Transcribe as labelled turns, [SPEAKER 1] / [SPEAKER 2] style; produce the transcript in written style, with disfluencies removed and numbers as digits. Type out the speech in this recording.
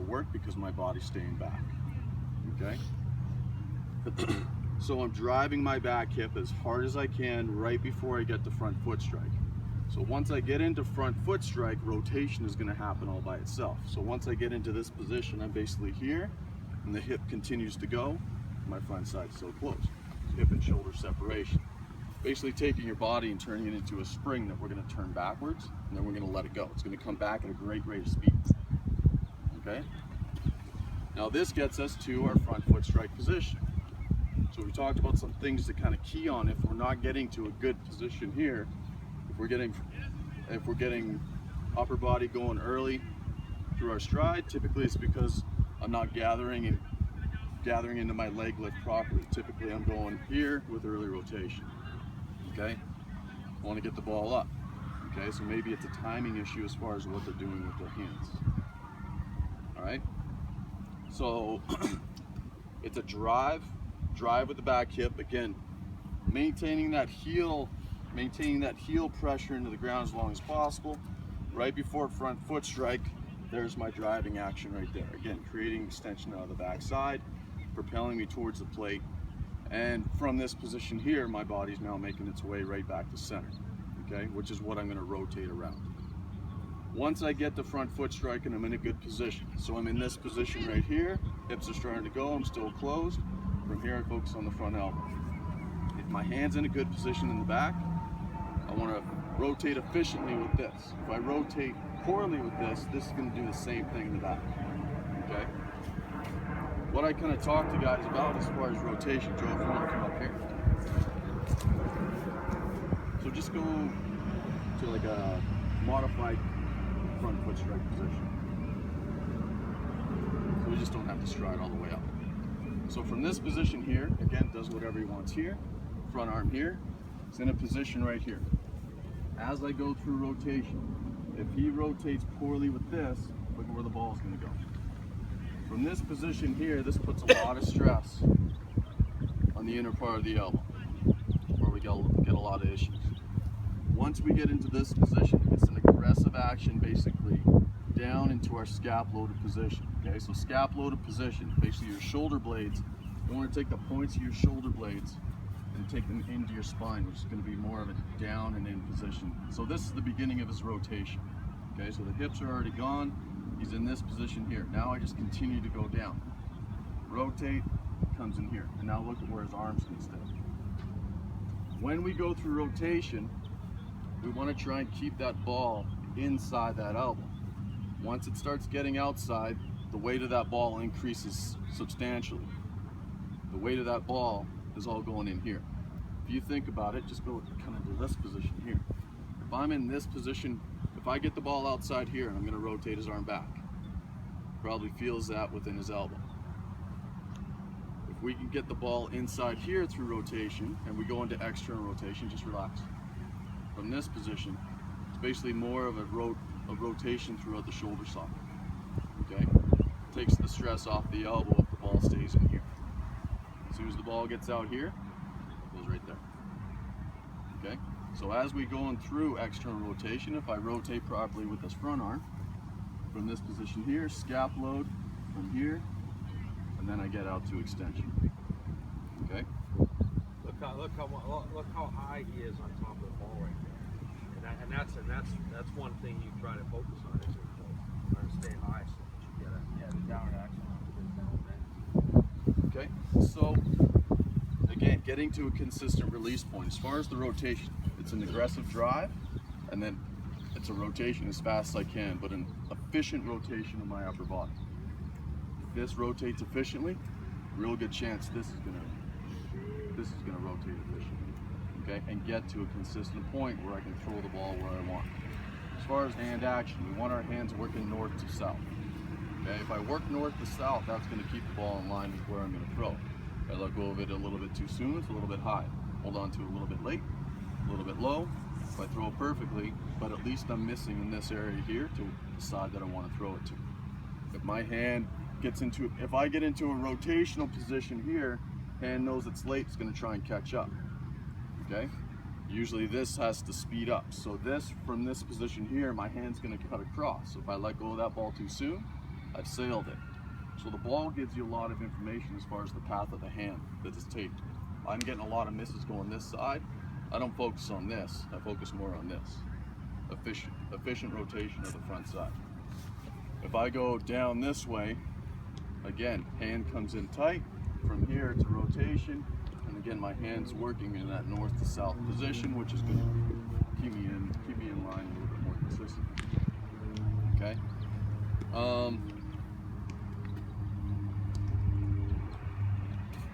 [SPEAKER 1] work because my body's staying back, okay? So I'm driving my back hip as hard as I can right before I get to front foot strike. So once I get into front foot strike, rotation is going to happen all by itself. So once I get into this position, I'm basically here, and the hip continues to go, my front side's still closed. Hip and shoulder separation. Basically taking your body and turning it into a spring that we're going to turn backwards, and then we're going to let it go. It's going to come back at a great rate of speed. Okay? Now this gets us to our front foot strike position. So we talked about some things to kind of key on if we're not getting to a good position here. If we're getting upper body going early through our stride, typically it's because I'm not gathering into my leg lift properly. Typically I'm going here with early rotation. Okay? I want to get the ball up. Okay, so maybe it's a timing issue as far as what they're doing with their hands. Alright? So it's a drive with the back hip. Again, maintaining that heel pressure into the ground as long as possible. Right before front foot strike, there's my driving action right there. Again, creating extension out of the back side, propelling me towards the plate. And from this position here, my body's now making its way right back to center, okay? Which is what I'm gonna rotate around. Once I get to front foot strike and I'm in a good position, so I'm in this position right here, hips are starting to go, I'm still closed. From here, I focus on the front elbow. If my hand's in a good position in the back, I wanna rotate efficiently with this. If I rotate poorly with this is gonna do the same thing in the back, okay? What I kind of talk to guys about as far as rotation, Joe, if you want to come up here. So just go to like a modified front foot strike position. So we just don't have to stride all the way up. So from this position here, again, does whatever he wants here. Front arm here. It's in a position right here. As I go through rotation, if he rotates poorly with this, look at where the ball is going to go. From this position here, this puts a lot of stress on the inner part of the elbow, where we get a lot of issues. Once we get into this position, it's an aggressive action basically down into our scap loaded position. Okay, so scap loaded position, basically your shoulder blades, you want to take the points of your shoulder blades and take them into your spine, which is going to be more of a down and in position. So this is the beginning of his rotation. Okay, so the hips are already gone. He's in this position here. Now I just continue to go down. Rotate, comes in here. And now look at where his arm's going to stay. When we go through rotation, we want to try and keep that ball inside that elbow. Once it starts getting outside, the weight of that ball increases substantially. The weight of that ball is all going in here. If you think about it, just go kind of to this position here. If I'm in this position, if I get the ball outside here and I'm going to rotate his arm back, probably feels that within his elbow. If we can get the ball inside here through rotation and we go into external rotation, just relax. From this position, it's basically more of a rotation throughout the shoulder socket. Okay? Takes the stress off the elbow if the ball stays in here. As soon as the ball gets out here, it goes right there. Okay? So as we go through external rotation, if I rotate properly with this front arm, from this position here, scap load from here, and then I get out to extension. Okay?
[SPEAKER 2] Look how high he is on top of the ball right there. And that's one thing you try to focus on is try to stay high so that you get the downward action.
[SPEAKER 1] Okay? So again, getting to a consistent release point. As far as the rotation, it's an aggressive drive, and then it's a rotation as fast as I can, but an efficient rotation of my upper body. If this rotates efficiently, real good chance this is gonna rotate efficiently. Okay, and get to a consistent point where I can throw the ball where I want. As far as hand action, we want our hands working north to south. Okay, if I work north to south, that's going to keep the ball in line with where I'm going to throw. If I let go of it a little bit too soon, it's a little bit high. Hold on to it a little bit late, a little bit low. If I throw it perfectly, but at least I'm missing in this area here to the side that I want to throw it to. If my hand if I get into a rotational position here, hand knows it's late, it's going to try and catch up. Okay? Usually this has to speed up. So from this position here, my hand's going to cut across. So if I let go of that ball too soon, I've sailed it. So the ball gives you a lot of information as far as the path of the hand that is taped. I'm getting a lot of misses going this side. I don't focus on this. I focus more on this. Efficient rotation of the front side. If I go down this way, again, hand comes in tight. From here to rotation, and again, my hand's working in that north to south position, which is going to keep me in line a little bit more consistently. Okay.